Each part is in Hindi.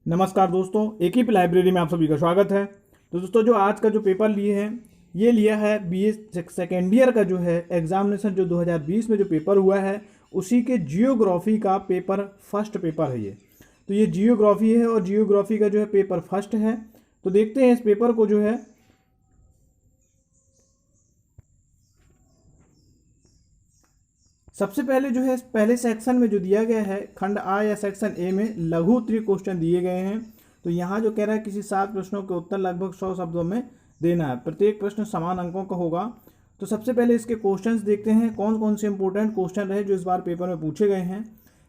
नमस्कार दोस्तों, एक ही लाइब्रेरी में आप सभी का स्वागत है। तो दोस्तों, जो आज का जो पेपर लिए हैं, ये लिया है बीए सेकेंड ईयर का जो है एग्जामिनेशन, जो 2020 में जो पेपर हुआ है उसी के जियोग्राफी का पेपर फर्स्ट पेपर है ये। तो ये जियोग्राफी है और जियोग्राफी का जो है पेपर फर्स्ट है। तो देखते हैं इस पेपर को जो है। सबसे पहले जो है पहले सेक्शन में जो दिया गया है खंड आ या सेक्शन ए में लघु उत्तरीय क्वेश्चन दिए गए हैं। तो यहाँ जो कह रहा है किसी 7 प्रश्नों के उत्तर लगभग 100 शब्दों में देना है। प्रत्येक प्रश्न समान अंकों का होगा। तो सबसे पहले इसके क्वेश्चंस देखते हैं कौन कौन से इंपॉर्टेंट क्वेश्चन रहे जो इस बार पेपर में पूछे गए हैं।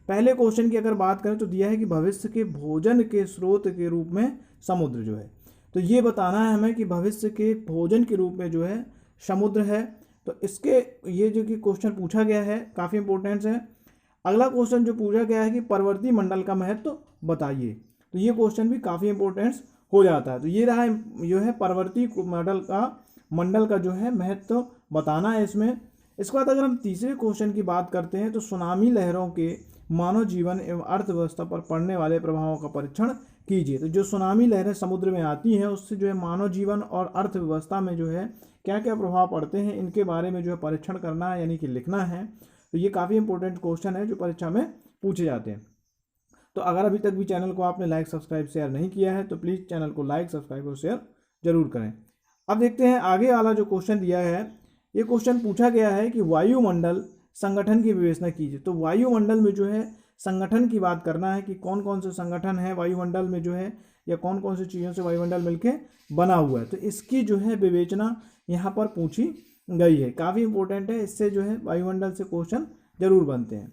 पहले क्वेश्चन की अगर बात करें तो दिया है कि भविष्य के भोजन के स्रोत के रूप में समुद्र जो है। तो ये बताना है हमें कि भविष्य के भोजन के रूप में जो है समुद्र है। तो इसके ये जो कि क्वेश्चन पूछा गया है काफ़ी इंपॉर्टेंट है। अगला क्वेश्चन जो पूछा गया है कि पर्वतीय मंडल का महत्व बताइए। तो ये क्वेश्चन भी काफ़ी इंपॉर्टेंट हो जाता है। तो ये रहा जो है पर्वतीय मंडल का जो है महत्व बताना है इसमें। इसके बाद अगर हम तीसरे क्वेश्चन की बात करते हैं तो सुनामी लहरों के मानव जीवन एवं अर्थव्यवस्था पर पड़ने वाले प्रभावों का परीक्षण कीजिए। तो जो सुनामी लहरें समुद्र में आती हैं उससे जो है मानव जीवन और अर्थव्यवस्था में जो है क्या क्या प्रभाव पड़ते हैं, इनके बारे में जो है परीक्षण करना है, यानी कि लिखना है। तो ये काफ़ी इंपॉर्टेंट क्वेश्चन है जो परीक्षा में पूछे जाते हैं। तो अगर अभी तक भी चैनल को आपने लाइक सब्सक्राइब शेयर नहीं किया है तो प्लीज़ चैनल को लाइक सब्सक्राइब और शेयर जरूर करें। अब देखते हैं आगे वाला जो क्वेश्चन दिया है। ये क्वेश्चन पूछा गया है कि वायुमंडल संगठन की विवेचना कीजिए। तो वायुमंडल में जो है संगठन की बात करना है कि कौन कौन से संगठन है वायुमंडल में जो है, या कौन कौन सी चीज़ों से वायुमंडल मिलकर बना हुआ है। तो इसकी जो है विवेचना यहाँ पर पूछी गई है। काफ़ी इंपॉर्टेंट है, इससे जो है वायुमंडल से क्वेश्चन जरूर बनते हैं।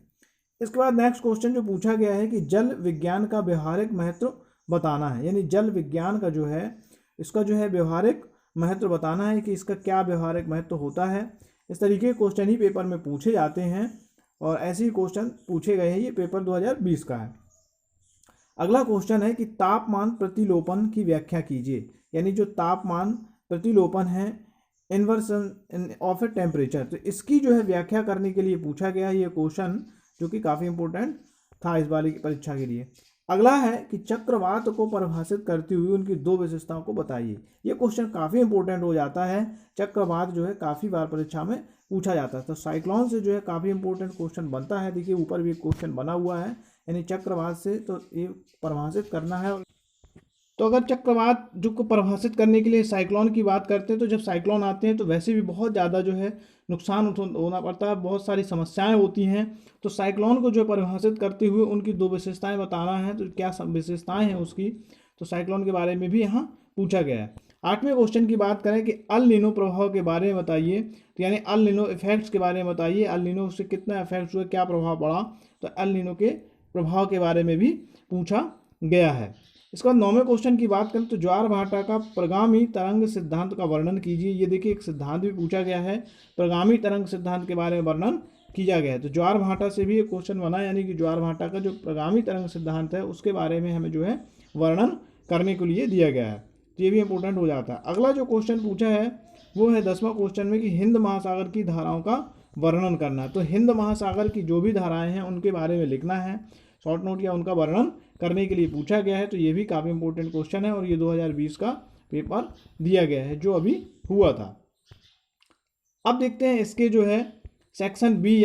इसके बाद नेक्स्ट क्वेश्चन जो पूछा गया है कि जल विज्ञान का व्यवहारिक महत्व बताना है। यानी जल विज्ञान का जो है इसका जो है व्यवहारिक महत्व बताना है कि इसका क्या व्यवहारिक महत्व होता है। इस तरीके के क्वेश्चन ही पेपर में पूछे जाते हैं और ऐसे ही क्वेश्चन पूछे गए हैं। ये पेपर 2020 का है। अगला क्वेश्चन है कि तापमान प्रतिलोपन की व्याख्या कीजिए। यानी जो तापमान प्रतिलोपन है इन्वर्सन ऑफ ए टेम्परेचर, तो इसकी जो है व्याख्या करने के लिए पूछा गया है ये क्वेश्चन, जो कि काफ़ी इंपॉर्टेंट था इस बार की परीक्षा के लिए। अगला है कि चक्रवात को परिभाषित करती हुई उनकी 2 विशेषताओं को बताइए। ये क्वेश्चन काफ़ी इंपॉर्टेंट हो जाता है। चक्रवात जो है काफ़ी बार परीक्षा में पूछा जाता है। तो साइक्लोन से जो है काफ़ी इंपॉर्टेंट क्वेश्चन बनता है। देखिए ऊपर भी एक क्वेश्चन बना हुआ है, यानी चक्रवात से तो ये परिभाषित करना है। तो अगर चक्रवात जो को परिभाषित करने के लिए साइक्लोन की बात करते हैं, तो जब साइक्लोन आते हैं तो वैसे भी बहुत ज़्यादा जो है नुकसान होना पड़ता है, बहुत सारी समस्याएं होती हैं। तो साइक्लोन को जो परिभाषित करते हुए उनकी 2 विशेषताएं बताना है। तो क्या विशेषताएं हैं उसकी, तो साइक्लोन के बारे में भी यहाँ पूछा गया है। 8वें क्वेश्चन की बात करें कि अल नीनो प्रभाव के बारे में बताइए। तो यानी अल नीनो इफेक्ट्स के बारे में बताइए। अल नीनो से कितना इफेक्ट्स हुआ, क्या प्रभाव पड़ा। तो अल नीनो के प्रभाव के बारे में भी पूछा गया है। इसके बाद 9वें क्वेश्चन की बात करें तो ज्वार भाटा का प्रगामी तरंग सिद्धांत का वर्णन कीजिए। ये देखिए एक सिद्धांत भी पूछा गया है, प्रगामी तरंग सिद्धांत के बारे में वर्णन किया गया है। तो ज्वार भाटा से भी एक क्वेश्चन बना, यानी कि ज्वार भाटा का जो प्रगामी तरंग सिद्धांत है उसके बारे में हमें जो है वर्णन करने के लिए दिया गया है। तो ये भी इंपॉर्टेंट हो जाता है। अगला जो क्वेश्चन पूछा है वो है 10वां क्वेश्चन में कि हिंद महासागर की धाराओं का वर्णन करना। तो हिंद महासागर की जो भी धाराएं हैं उनके बारे में लिखना है, शॉर्ट नोट या उनका वर्णन करने के लिए पूछा गया है। तो ये भी काफ़ी इंपॉर्टेंट क्वेश्चन है और ये 2020 का पेपर दिया गया है जो अभी हुआ था। अब देखते हैं इसके जो है सेक्शन बी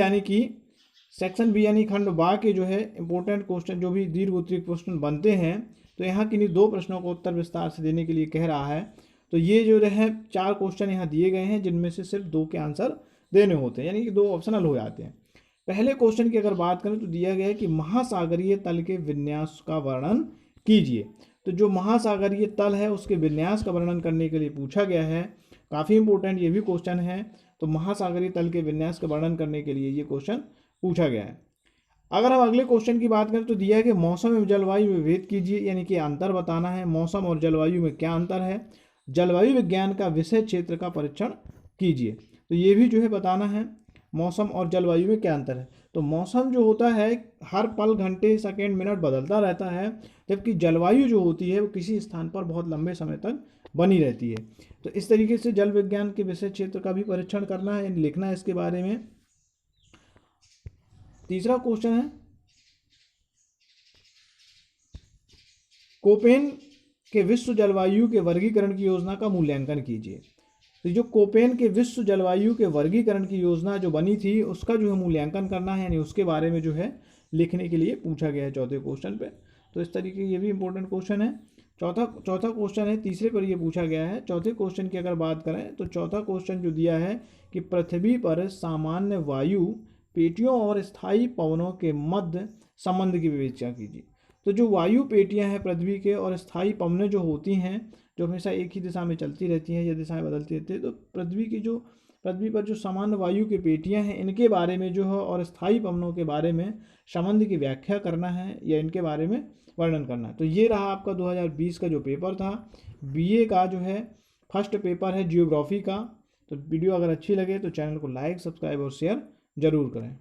यानी खंड बा के जो है इंपॉर्टेंट क्वेश्चन, जो भी दीर्घ उत्तरीय प्रश्न बनते हैं। तो यहाँ किन्हीं 2 प्रश्नों को उत्तर विस्तार से देने के लिए कह रहा है। तो ये जो रहे 4 क्वेश्चन यहाँ दिए गए हैं जिनमें से सिर्फ 2 के आंसर देने होते हैं, यानी कि 2 ऑप्शनल हो जाते हैं। पहले क्वेश्चन की अगर बात करें तो दिया गया है कि महासागरीय तल के विन्यास का वर्णन कीजिए। तो जो महासागरीय तल है उसके विन्यास का वर्णन करने के लिए पूछा गया है। काफ़ी इंपॉर्टेंट ये भी क्वेश्चन है। तो महासागरीय तल के विन्यास का वर्णन करने के लिए ये क्वेश्चन पूछा गया है। अगर हम अगले क्वेश्चन की बात करें तो दिया है कि मौसम एवं जलवायु में भेद कीजिए, यानी कि अंतर बताना है। मौसम और जलवायु में क्या अंतर है। जलवायु विज्ञान का विषय क्षेत्र का परीक्षण कीजिए। तो ये भी जो है बताना है मौसम और जलवायु में क्या अंतर है। तो मौसम जो होता है हर पल घंटे सेकेंड मिनट बदलता रहता है, जबकि जलवायु जो होती है वो किसी स्थान पर बहुत लंबे समय तक बनी रहती है। तो इस तरीके से जल विज्ञान के विषय क्षेत्र का भी परीक्षण करना है, लिखना है इसके बारे में। तीसरा क्वेश्चन है कोपेन के विश्व जलवायु के वर्गीकरण की योजना का मूल्यांकन कीजिए। तो जो कोपेन के विश्व जलवायु के वर्गीकरण की योजना जो बनी थी उसका जो है मूल्यांकन करना है, यानी उसके बारे में जो है लिखने के लिए पूछा गया है चौथे क्वेश्चन पे। तो इस तरीके ये भी इंपॉर्टेंट क्वेश्चन है। चौथा क्वेश्चन है, तीसरे पर ये पूछा गया है। चौथे क्वेश्चन की अगर बात करें तो चौथा क्वेश्चन जो दिया है कि पृथ्वी पर सामान्य वायु पेटियों और स्थायी पवनों के मध्य संबंध की विवेचना कीजिए। तो जो वायु पेटियां हैं पृथ्वी के और स्थायी पवनें जो होती हैं, जो हमेशा एक ही दिशा में चलती रहती हैं या दिशाएं बदलती रहती है, तो पृथ्वी पर जो सामान्य वायु की पेटियां हैं इनके बारे में जो है और स्थायी पवनों के बारे में संबंध की व्याख्या करना है या इनके बारे में वर्णन करना है। तो ये रहा आपका 2020 का जो पेपर था, बीए का जो है फर्स्ट पेपर है जियोग्राफी का। तो वीडियो अगर अच्छी लगे तो चैनल को लाइक, सब्सक्राइब और शेयर जरूर करें।